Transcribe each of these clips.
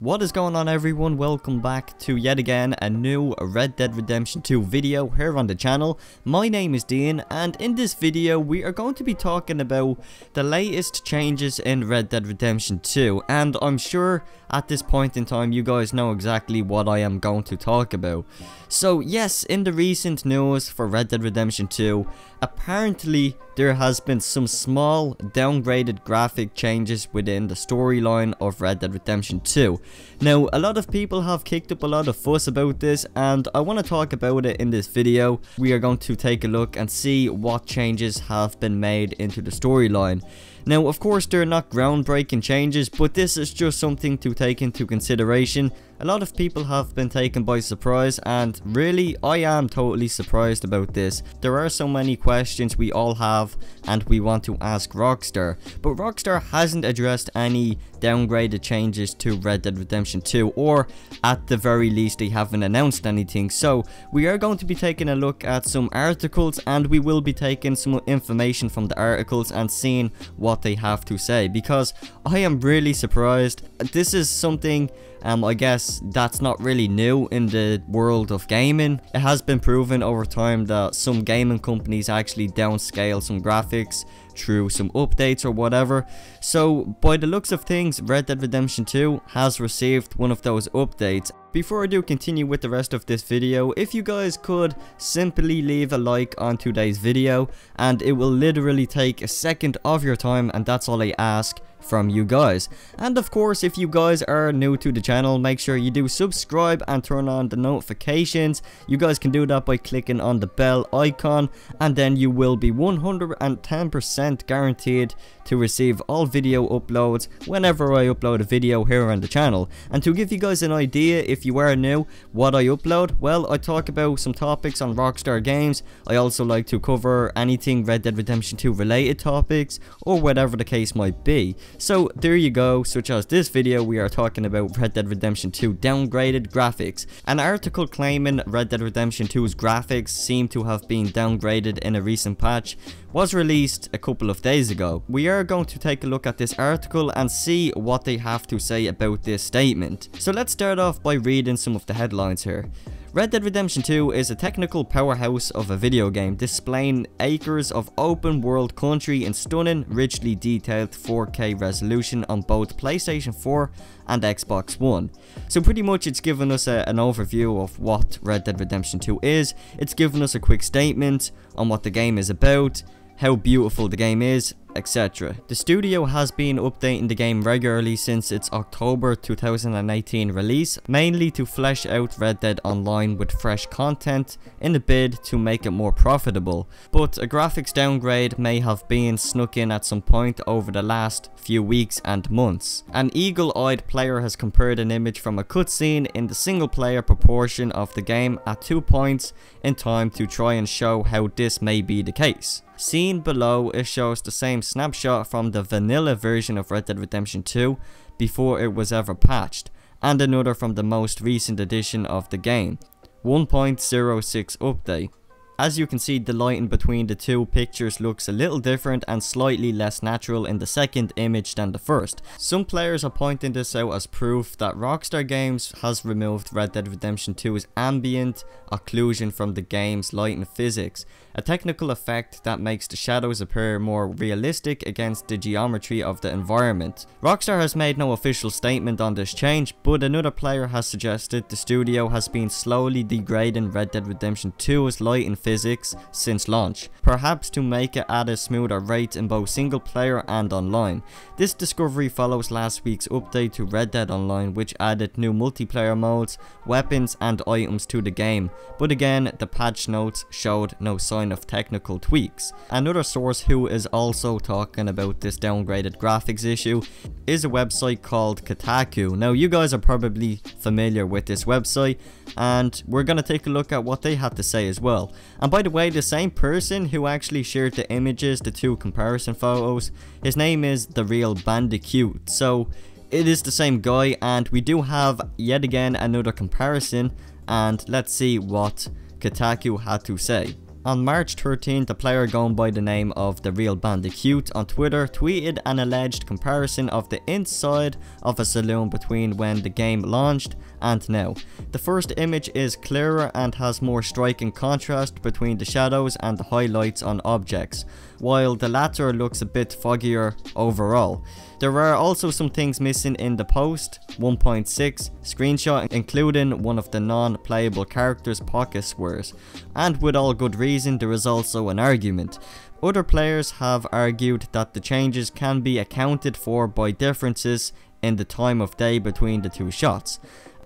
What is going on, everyone? Welcome back to yet again a new Red Dead Redemption 2 video here on the channel. My name is Dean, and in this video we are going to be talking about the latest changes in Red Dead Redemption 2, and I'm sure at this point in time you guys know exactly what I am going to talk about. So yes, in the recent news for Red Dead Redemption 2, apparently there has been some small downgraded graphic changes within the storyline of Red Dead Redemption 2. Now, a lot of people have kicked up a lot of fuss about this, and I want to talk about it in this video. We are going to take a look and see what changes have been made into the storyline. Now, of course, they're not groundbreaking changes, but this is just something to take into consideration. A lot of people have been taken by surprise, and really, I am totally surprised about this. There are so many questions we all have, and we want to ask Rockstar, but Rockstar hasn't addressed any downgraded changes to Red Dead Redemption 2, or at the very least they haven't announced anything. So we are going to be taking a look at some articles, and we will be taking some information from the articles and seeing what they have to say, because I am really surprised. This is something I guess that's not really new in the world of gaming. It has been proven over time that some gaming companies actually downscale some graphics through some updates or whatever. So by the looks of things, Red Dead Redemption 2 has received one of those updates. Before I do continue with the rest of this video, if you guys could simply leave a like on today's video, and it will literally take a second of your time, and that's all I ask from you guys. And of course, if you guys are new to the channel, make sure you do subscribe and turn on the notifications. You guys can do that by clicking on the bell icon, and then you will be 110% guaranteed to receive all video uploads whenever I upload a video here on the channel. And to give you guys an idea, if you are new, what I upload, well, I talk about some topics on Rockstar games. I also like to cover anything Red Dead Redemption 2 related topics, or whatever the case might be. So there you go, such as this video we are talking about Red Dead Redemption 2 downgraded graphics. An article claiming Red Dead Redemption 2's graphics seem to have been downgraded in a recent patch was released a couple of days ago. We are going to take a look at this article and see what they have to say about this statement. So let's start off by reading some of the headlines here. Red Dead Redemption 2 is a technical powerhouse of a video game, displaying acres of open world country in stunning, richly detailed 4K resolution on both PlayStation 4 and Xbox One. So pretty much it's given us an overview of what Red Dead Redemption 2 is. It's given us a quick statement on what the game is about, how beautiful the game is, etc. The studio has been updating the game regularly since its October 2018 release, mainly to flesh out Red Dead Online with fresh content in a bid to make it more profitable. But a graphics downgrade may have been snuck in at some point over the last few weeks and months. An eagle-eyed player has compared an image from a cutscene in the single player proportion of the game at 2 points in time to try and show how this may be the case. Seen below, it shows the same snapshot from the vanilla version of Red Dead Redemption 2 before it was ever patched, and another from the most recent edition of the game, 1.06 update. As you can see, the lighting between the two pictures looks a little different and slightly less natural in the second image than the first. Some players are pointing this out as proof that Rockstar Games has removed Red Dead Redemption 2's ambient occlusion from the game's lighting physics, a technical effect that makes the shadows appear more realistic against the geometry of the environment. Rockstar has made no official statement on this change, but another player has suggested the studio has been slowly degrading Red Dead Redemption 2's lighting physics since launch, perhaps to make it at a smoother rate in both single player and online. This discovery follows last week's update to Red Dead Online, which added new multiplayer modes, weapons and items to the game, but again the patch notes showed no sign of technical tweaks. Another source who is also talking about this downgraded graphics issue is a website called Kotaku. Now, you guys are probably familiar with this website, and we're gonna take a look at what they had to say as well. And by the way, the same person who actually shared the images, the two comparison photos, his name is The Real Bandicoot. So it is the same guy, and we do have yet again another comparison, and let's see what Kotaku had to say. On March 13th, a player going by the name of The Real Bandicoot on Twitter tweeted an alleged comparison of the inside of a saloon between when the game launched and now. The first image is clearer and has more striking contrast between the shadows and the highlights on objects, while the latter looks a bit foggier overall. There are also some things missing in the post 1.6 screenshot, including one of the non-playable characters' pocket squares, and with all good reason there is also an argument. Other players have argued that the changes can be accounted for by differences in the time of day between the two shots,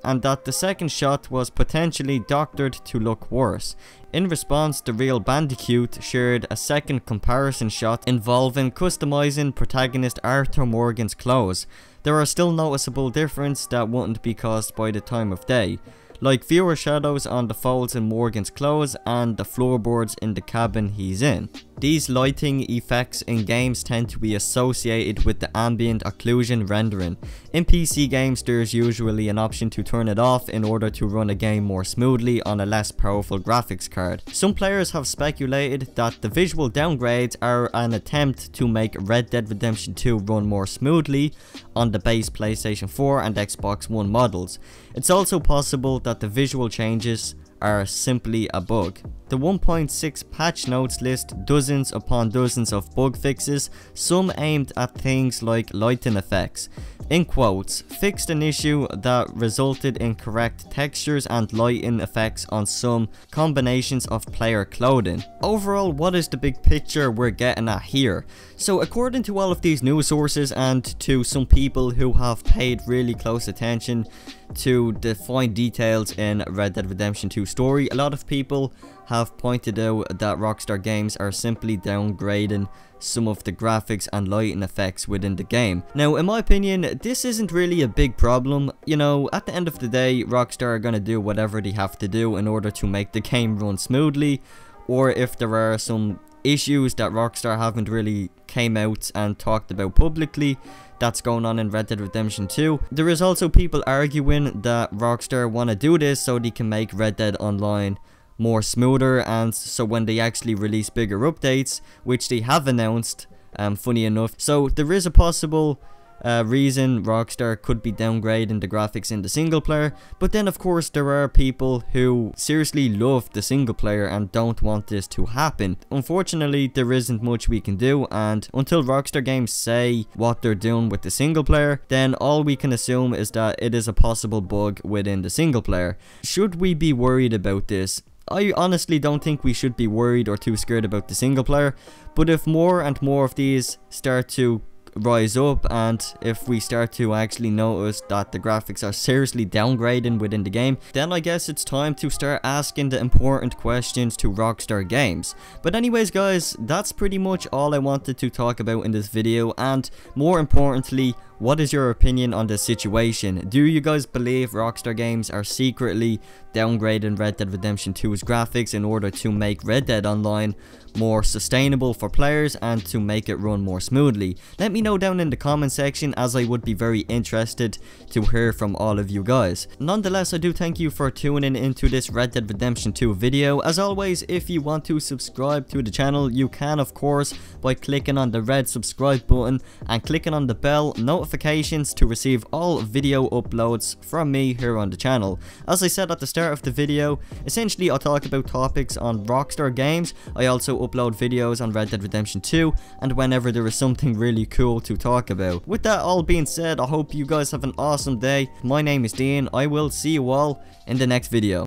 and that the second shot was potentially doctored to look worse. In response, The Real Bandicoot shared a second comparison shot involving customizing protagonist Arthur Morgan's clothes. There are still noticeable differences that wouldn't be caused by the time of day, like fewer shadows on the folds in Morgan's clothes and the floorboards in the cabin he's in. These lighting effects in games tend to be associated with the ambient occlusion rendering. In PC games, there's usually an option to turn it off in order to run a game more smoothly on a less powerful graphics card. Some players have speculated that the visual downgrades are an attempt to make Red Dead Redemption 2 run more smoothly on the base PlayStation 4 and Xbox One models. It's also possible that the visual changes are simply a bug. The 1.6 patch notes list dozens upon dozens of bug fixes, some aimed at things like lighting effects. In quotes, fixed an issue that resulted in correct textures and lighting effects on some combinations of player clothing. Overall, what is the big picture we're getting at here? So according to all of these news sources and to some people who have paid really close attention to the fine details in Red Dead Redemption 2 story, a lot of people have pointed out that Rockstar Games are simply downgrading some of the graphics and lighting effects within the game. Now, in my opinion, this isn't really a big problem. You know, at the end of the day, Rockstar are gonna do whatever they have to do in order to make the game run smoothly, or if there are some issues that Rockstar haven't really came out and talked about publicly that's going on in Red Dead Redemption 2. There is also people arguing that Rockstar want to do this so they can make Red Dead Online more smoother, and so when they actually release bigger updates, which they have announced, funny enough. So there is a possible reason Rockstar could be downgrading the graphics in the single player, but then of course there are people who seriously love the single player and don't want this to happen. Unfortunately, there isn't much we can do, and until Rockstar Games say what they're doing with the single player, then all we can assume is that it is a possible bug within the single player. Should we be worried about this? I honestly don't think we should be worried or too scared about the single player, but if more and more of these start to rise up, and if we start to actually notice that the graphics are seriously downgrading within the game, then I guess it's time to start asking the important questions to Rockstar Games. But anyways guys, that's pretty much all I wanted to talk about in this video, and more importantly, what is your opinion on this situation? Do you guys believe Rockstar Games are secretly downgrading Red Dead Redemption 2's graphics in order to make Red Dead Online more sustainable for players and to make it run more smoothly? Let me know down in the comment section, as I would be very interested to hear from all of you guys. Nonetheless, I do thank you for tuning into this Red Dead Redemption 2 video. As always, if you want to subscribe to the channel, you can of course by clicking on the red subscribe button and clicking on the bell notifications to receive all video uploads from me here on the channel. As I said at the start of the video, essentially I talk about topics on Rockstar Games. I also upload videos on Red Dead Redemption 2 and whenever there is something really cool to talk about. With that all being said, I hope you guys have an awesome day. My name is Dean. I will see you all in the next video.